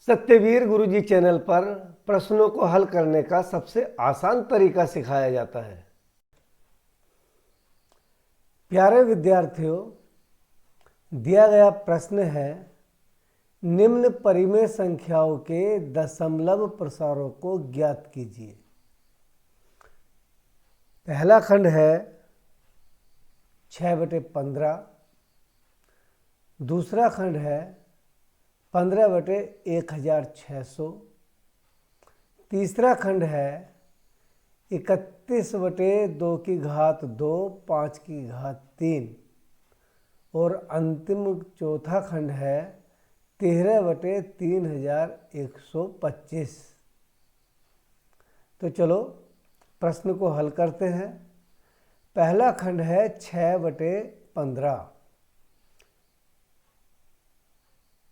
सत्यवीर गुरुजी channel पर प्रश्नों को हल करने का सबसे आसान तरीका सिखाया जाता है। प्यारे विद्यार्थियों, दिया गया प्रश्न है निम्न परिमेय संख्याओं के दशमलव प्रसारों को ज्ञात कीजिए। पहला खंड है 6/15, दूसरा खंड है 15/1600, तीसरा खंड है 31/2 5 3 और अंतिम चौथा खंड है 13/3125। तो चलो प्रश्न को हल करते हैं। पहला खंड है 6/15।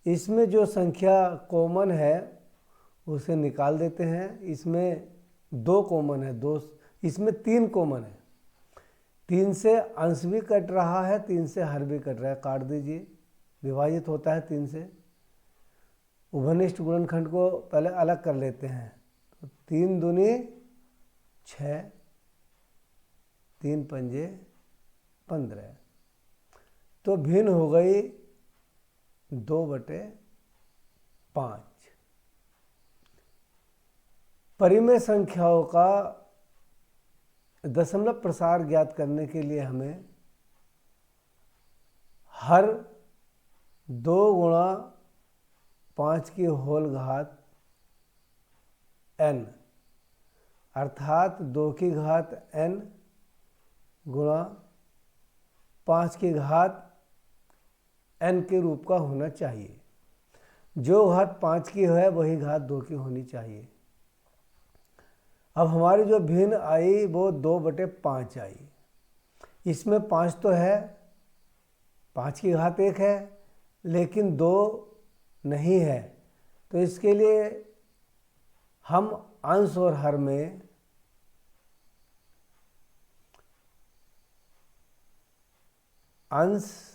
इसमें जो संख्या कॉमन है उसे निकाल देते हैं। इसमें 2 कॉमन है, इसमें 3 कॉमन है। 3 से अंश भी कट रहा है, 3 से हर भी कट रहा है, काट दीजिए। विभाजित होता है 3 से। उभयनिष्ठ गुणनखंड को पहले अलग कर लेते हैं। तो 3 दूनी 6, 3 पंजे 15। तो भिन्न हो गई 2/5। परिमेय संख्याओं का दशमलव प्रसार ज्ञात करने के लिए हमें हर 2 गुणा 5 की होल घात n अर्थात 2 की घात n गुणा 5 की घात n के रूप का होना चाहिए। जो घात 5 की है वही घात 2 की होनी चाहिए। अब हमारी जो भिन्न आई वो 2/5 आई। इसमें 5 तो है, 5 की घात 1 है, लेकिन 2 नहीं है। तो इसके लिए हम अंश और हर में अंश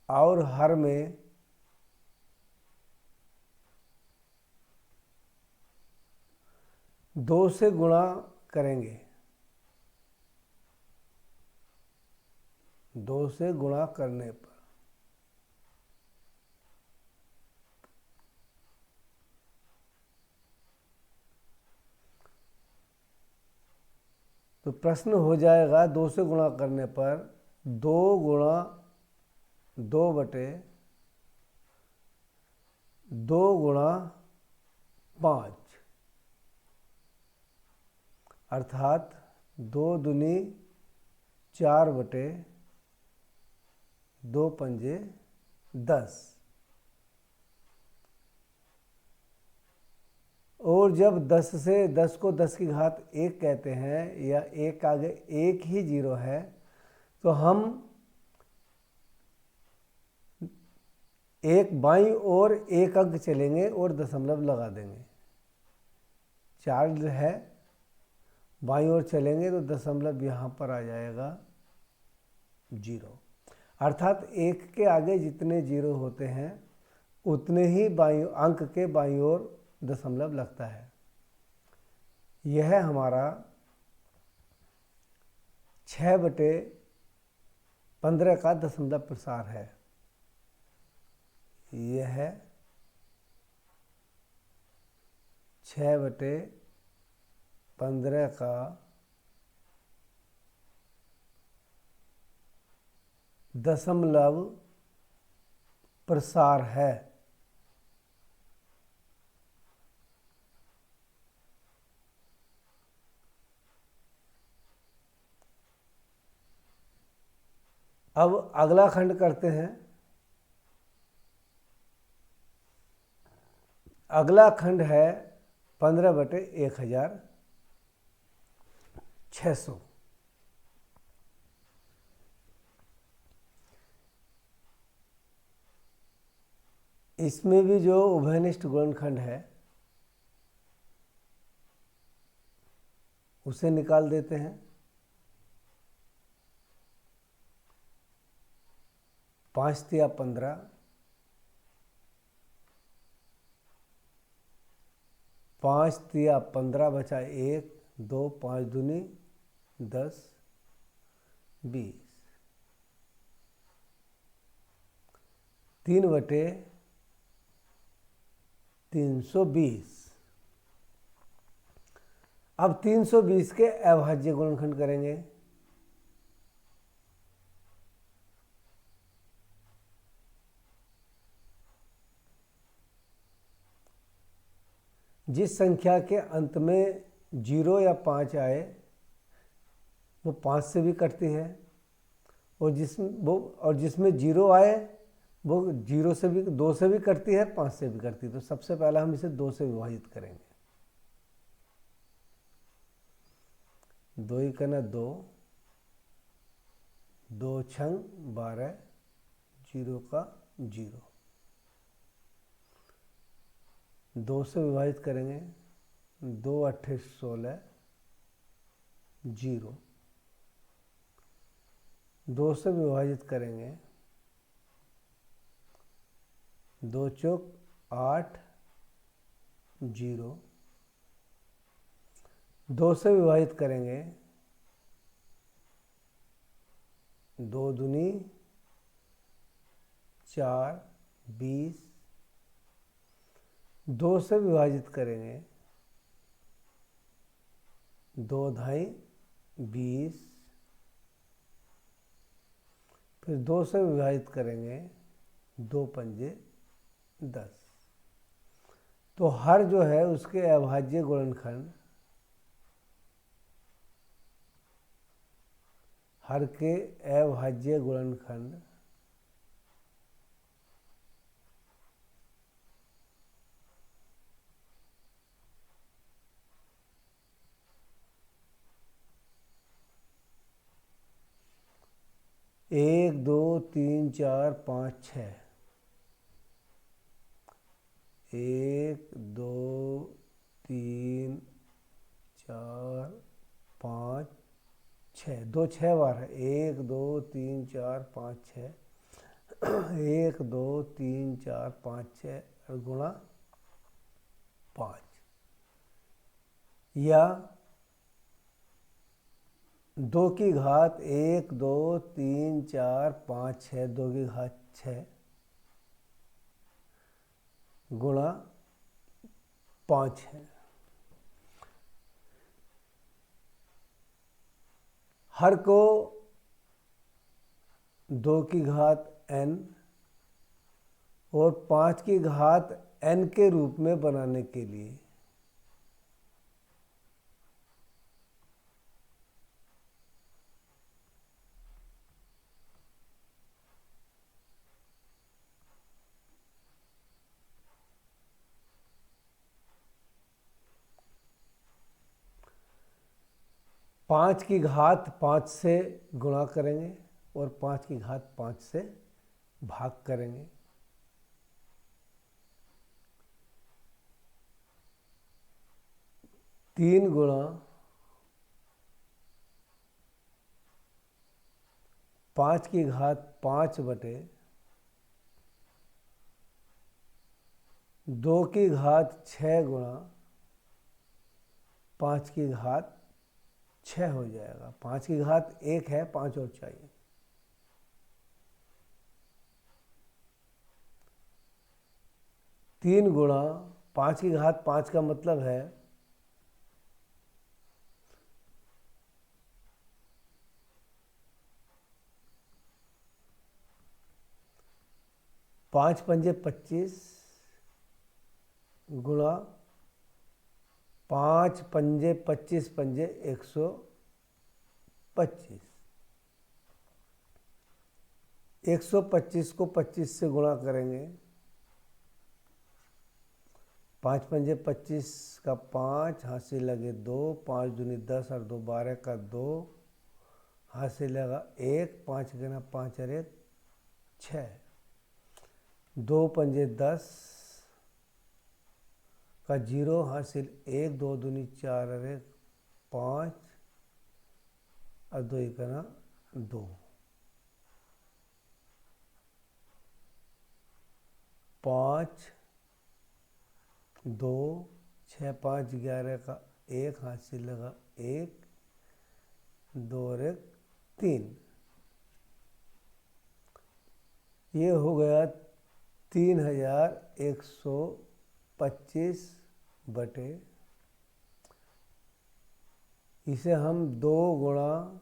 और हर में 2 से गुणा करेंगे। 2 से गुणा करने पर तो प्रश्न हो जाएगा 2 से गुणा करने पर 2 गुणा 2 गुणा 5 अर्थात 2 दूनी 4/2 पंजे 10। और जब 10 को 10 की घात 1 कहते हैं या 1 के आगे 1 ही 0 है, तो हम एक बाईं ओर 1 अंक चलेंगे और दशमलव लगा देंगे। 4 है, बाईं ओर चलेंगे तो दशमलव यहाँ पर आ जाएगा 0। अर्थात 1 के आगे जितने 0 होते हैं उतने ही बाईं अंक के बाईं ओर दशमलव लगता है। यह हमारा 6/15 का दशमलव प्रसार है। यह 6/15 का दशमलव प्रसार है। अब अगला खंड करते हैं। अगला खंड है 15/1600। इसमें भी जो उभयनिष्ठ गुणनखंड है उसे निकाल देते हैं। 5 तिया 15, 5 तिया 15 बचा 1 2 5 दूनी 10 20 3/320। अब 320 के अभाज्य गुणनखंड करेंगे। जिस संख्या के अंत में 0 या 5 आए वो 5 से भी कटती है, और जिसमें 0 आए वो 0 से भी 2 से भी कटती है, 5 से भी कटती है। तो सबसे पहला हम इसे 2 से विभाजित करेंगे। 2 ही करना 2, 2 छंग 12, 0 का 0। 2 से विभाजित करेंगे, 2 8 16 0। 2 से विभाजित करेंगे, 2 चौक 8 0। 2 से विभाजित करेंगे, 2 दूनी 4 20। 2 से विभाजित करेंगे, 2 ढाई 20। फिर 2 से विभाजित करेंगे, 2 पंजे 10। तो हर जो है उसके अभाज्य गुणनखंड, हर के अभाज्य गुणनखंड एक 2 3 4 5 6। 1 2 3 4 5 6। 2 6 बार है। 1 2 3 4 5 6। 1 2 3 4 5 6 और गुणा 5, या 2 की घात 1 2 3 4 5 6, 2 की घात 6 गुणा 5 है। हर को 2 की घात n और 5 की घात n के रूप में बनाने के लिए 5 की घात 5 से गुणा करेंगे और 5 की घात 5 से भाग करेंगे। तीन गुणा 5 की घात 5 बटे 2 की घात 6 गुणा 5 की घात 6 हो जाएगा। 5 की घात 1 है, 5 और चाहिए। तीन गुणा 5 की घात 5 का मतलब है 5 पंजे 25 गुणा 5 पंजे 25 पंजे 125। 125 को 25 से गुणा करेंगे, 5 पंजे 25 का 5, हाथ से लगे 2, 5 दूनी 10 और 2 12 का 2, हाथ से लगा 1, 5 गना 5 और 1 6, 2 पंजे 10 का 0, हासिल 1, 2 दूनी 4 और 1 5 और 2 एकना 2। 5 2 6 5 11 का 1 हाथ से लगा 1 2 और 1 3। ये हो गया 3125 बटे, इसे हम 2 गुणा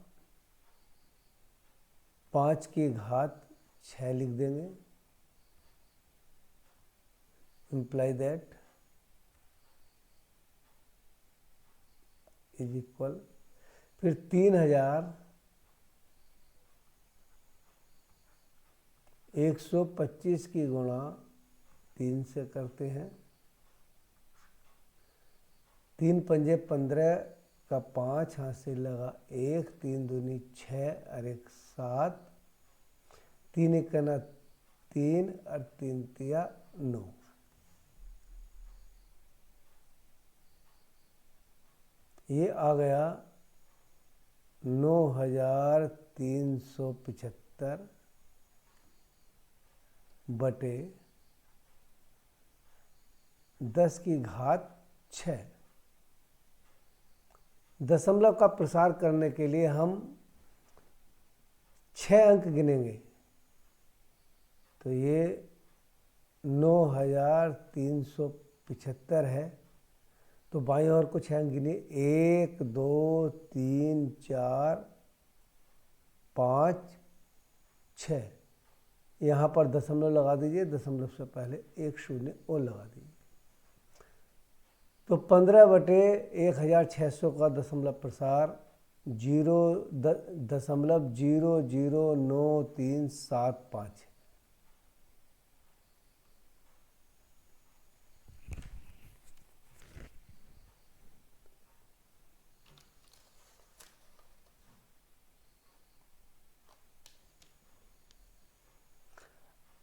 5 की घात 6 लिख देंगे। इम्प्लाई दैट इज इक्वल, फिर 3125 की गुणा 3 से करते हैं। 3 पंजे 15 का 5 हाथ से लगा 1 3 दूनी 6 और 1 7, 3 एक ना 3 और 3 तिया 9। ये आ गया 9375 बटे 10 की घात 6। दशमलव का प्रसार करने के लिए हम 6 अंक गिनेंगे, तो ये 9375 है। तो बाईं ओर को 6 अंक गिने, 1 2 3 4 5 6। यहाँ पर दशमलव लगा दीजिए, दशमलव से पहले 1 शून्य और लगा दीजिए। तो 15 बटे 1600 का दशमलव प्रसार 0.0097375 है।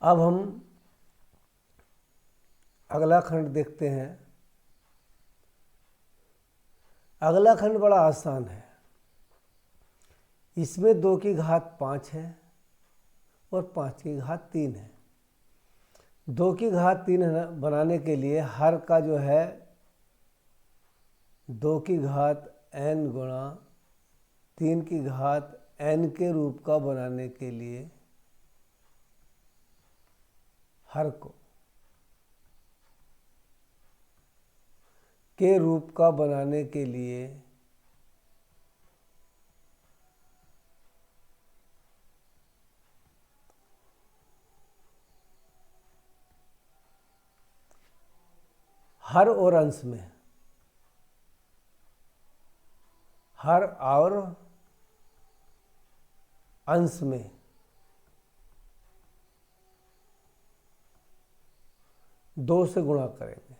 अब हम अगला खंड देखते हैं। अगला खंड बड़ा आसान है। इसमें 2 की घात 5 है और 5 की घात 3 है। 2 की घात 3 बनाने के लिए हर का जो है 2 की घात n गुणा 3 की घात n के रूप का बनाने के लिए हर को के रूप का बनाने के लिए हर और अंश में, हर और अंश में 2 से गुणा करेंगे।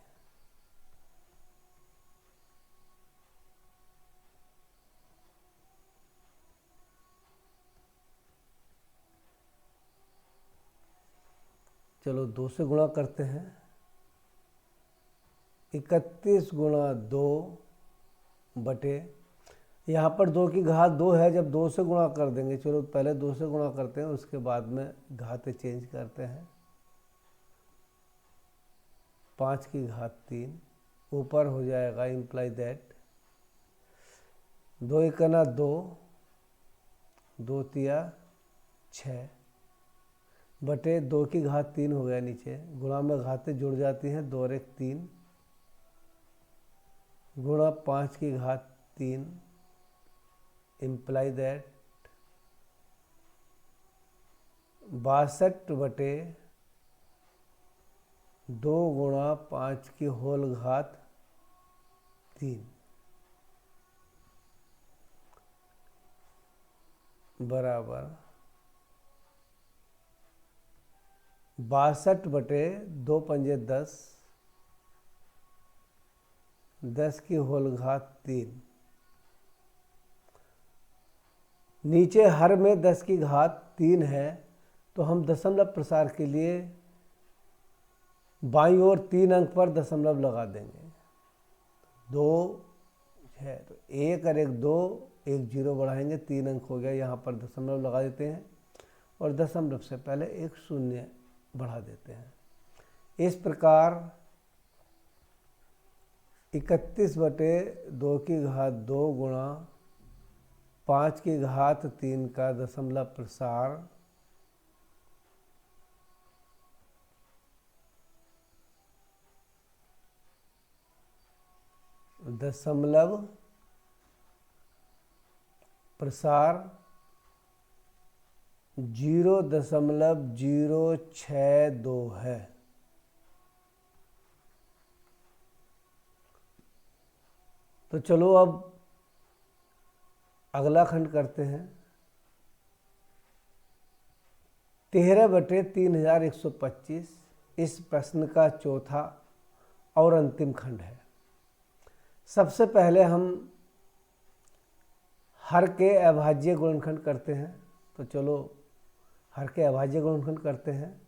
चलो 2 से गुणा करते हैं। 31 गुणा 2 बटे, यहाँ पर 2 की घात 2 है, जब 2 से गुणा कर देंगे। चलो पहले 2 से गुणा करते हैं, उसके बाद में घातें चेंज करते हैं। 5 की घात 3 ऊपर हो जाएगा, इम्प्लाई दैट 2 एक ना 2 2 तिया 6 बटे 2 की घात 3 हो गया नीचे, गुणा में घातें जुड़ जाती हैं, 2 और 1 3 गुणा 5 की घात 3, इम्प्लाई दैट 62 बटे 2 गुणा 5 की होल घात 3 बराबर 62 बटे 2 पंजे 10, 10 की होल घात 3। नीचे हर में 10 की घात 3 है, तो हम दशमलव प्रसार के लिए बाईं ओर 3 अंक पर दशमलव लगा देंगे। 2 है तो 1 और 1 2, 1 0 बढ़ाएंगे, 3 अंक हो गया। यहाँ पर दशमलव लगा देते हैं और दशमलव से पहले 1 शून्य बढ़ा देते हैं। इस प्रकार 31/2 गुणा 5⁻³ का दशमलव प्रसार दशमलव प्रसार 0.062 है। तो चलो अब अगला खंड करते हैं। 13/3125 इस प्रश्न का चौथा और अंतिम खंड है। सबसे पहले हम हर के अभाज्य गुणनखंड करते हैं। तो चलो हर के अभाज्य गुणनखंड करते हैं।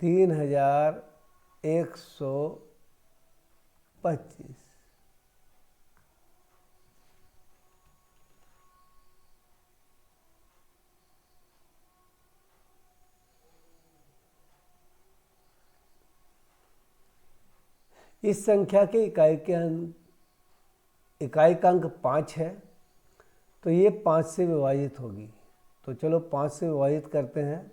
3125 इस संख्या के इकाई का अंक 5 है, तो ये 5 से विभाजित होगी। तो चलो 5 से विभाजित करते हैं।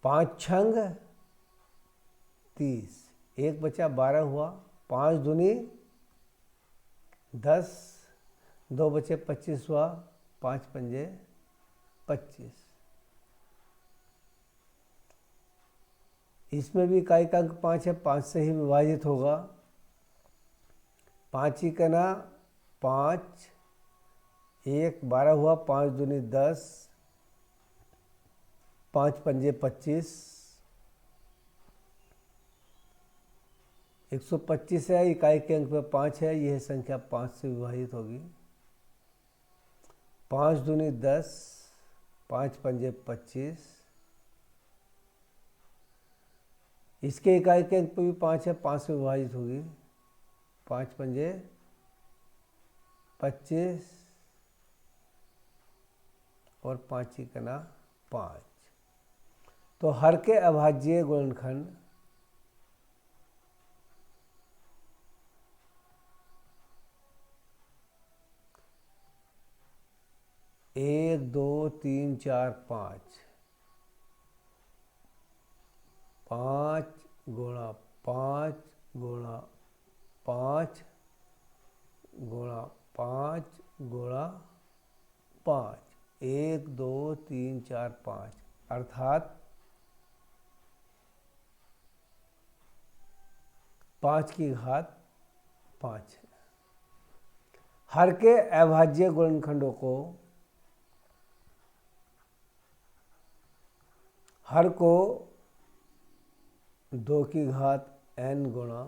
5 छंग 30, 1 बचा 12 हुआ, 5 दूनी 10, 2 बचे 25 हुआ, 5 पंजे 25। इसमें भी इकाई का अंक 5 है, 5 से ही विभाजित होगा। 5 ही का ना 5, 1 12 हुआ, 5 दूनी 10, 5 पंजे 25, 125 है। इकाई के अंक पे 5 है, यह संख्या 5 से विभाजित होगी। 5 दूनी 10, 5 पंजे 25। इसके इकाई के अंक पे भी 5 है, 5 से विभाजित होगी। 5 पंजे 25 और 5 ही कना 5। तो हर के अभाज्य गुणनखंड एक, 2, 3, 4, 5। 5 गुणा 5 गुणा 5 गुणा 5 गुणा 5, 1, 2, 3, 4, 5, अर्थात 5⁵5 है। हर के अभाज्य गुणनखंडों को हर को 2⁵n गुणा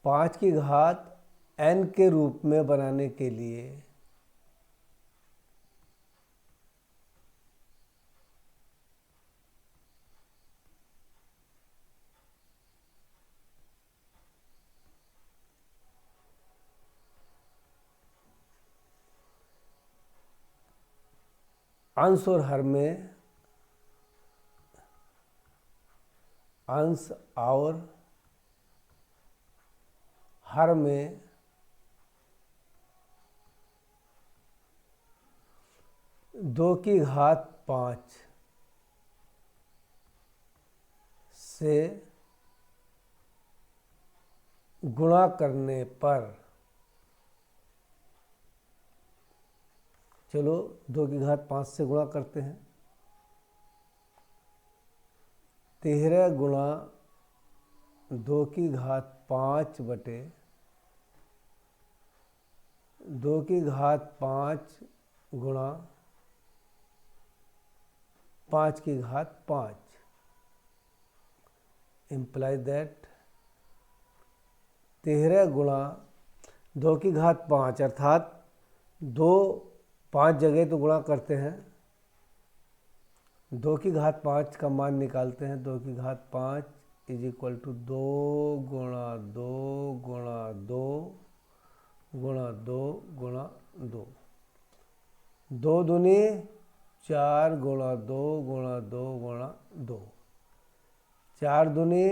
5⁵n के रूप में बनाने के लिए अंश और हर में अंश और हर में 2⁵5 से गुणा करने पर, चलो 2⁵5 से गुणा करते हैं। 13 गुणा 2⁵5 बटे 2⁵5 गुणा 5⁵5 इम्प्लाई दैट 13 गुणा 2⁵5 अर्थात 2 5 जगह तो गुणा करते हैं। 2⁵5 का मान निकालते हैं। 2⁵5 = 2 गुणा 2 गुणा 2 गुणा 2 गुणा 2, 2 दूनी 4 गुणा 2 गुणा 2 गुणा 2, 4 दूनी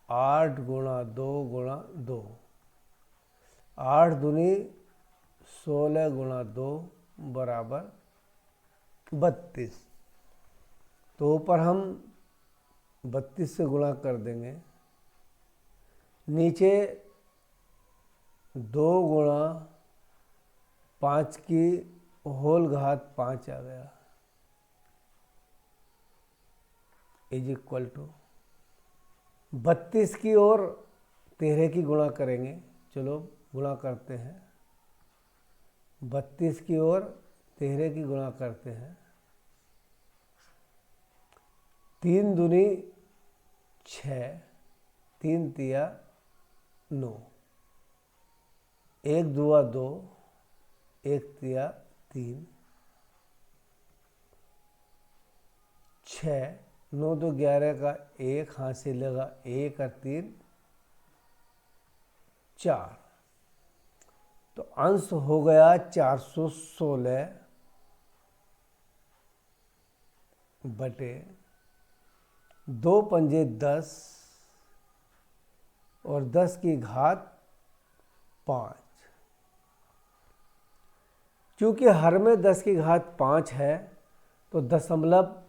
8 गुणा 2 गुणा 2, 8 दूनी 16 गुणा 2 बराबर 32। तो ऊपर हम 32 से गुणा कर देंगे, नीचे 2 गुणा 5 की होल घात 5 आ गया, इज इक्वल टू 32 की और 13 की गुणा करेंगे। चलो गुणा करते हैं, 32 की और 13 की गुणा करते हैं। 3 दूनी 6, 3 तिया 9, 1 दुआ 2, 1 तिया 3, 6, 9 तो 11 का 1 हासिल लगा, 1 और 3 4। तो अंश हो गया 416 बटे 2 पंजे 10 और 10 की घात 5। क्योंकि हर में 10 की घात 5 है तो दशमलव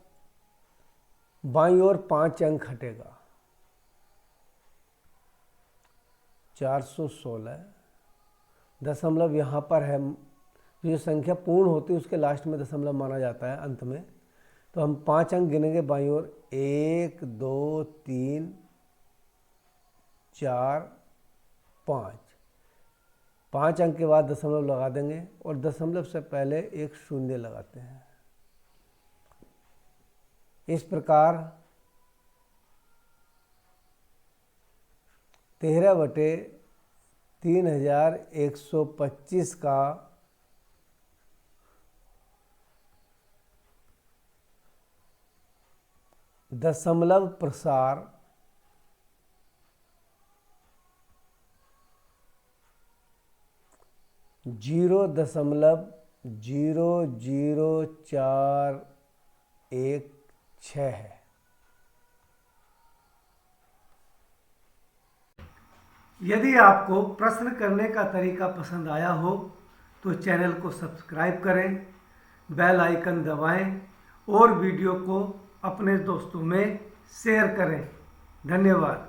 बाईं ओर 5 अंक हटेगा। 416 दशमलव यहाँ पर है, जो संख्या पूर्ण होती है उसके लास्ट में दशमलव माना जाता है अंत में। तो हम 5 अंक गिनेंगे बाईं ओर, 1 2 3 4 5। 5 अंक के बाद दशमलव लगा देंगे और दशमलव से पहले एक शून्य लगाते हैं। इस प्रकार 13 बटे 3125 का दशमलव प्रसार 0.00416 है। यदि आपको प्रश्न करने का तरीका पसंद आया हो तो चैनल को सब्सक्राइब करें, बेल आइकन दबाएं और वीडियो को अपने दोस्तों में शेयर करें। धन्यवाद।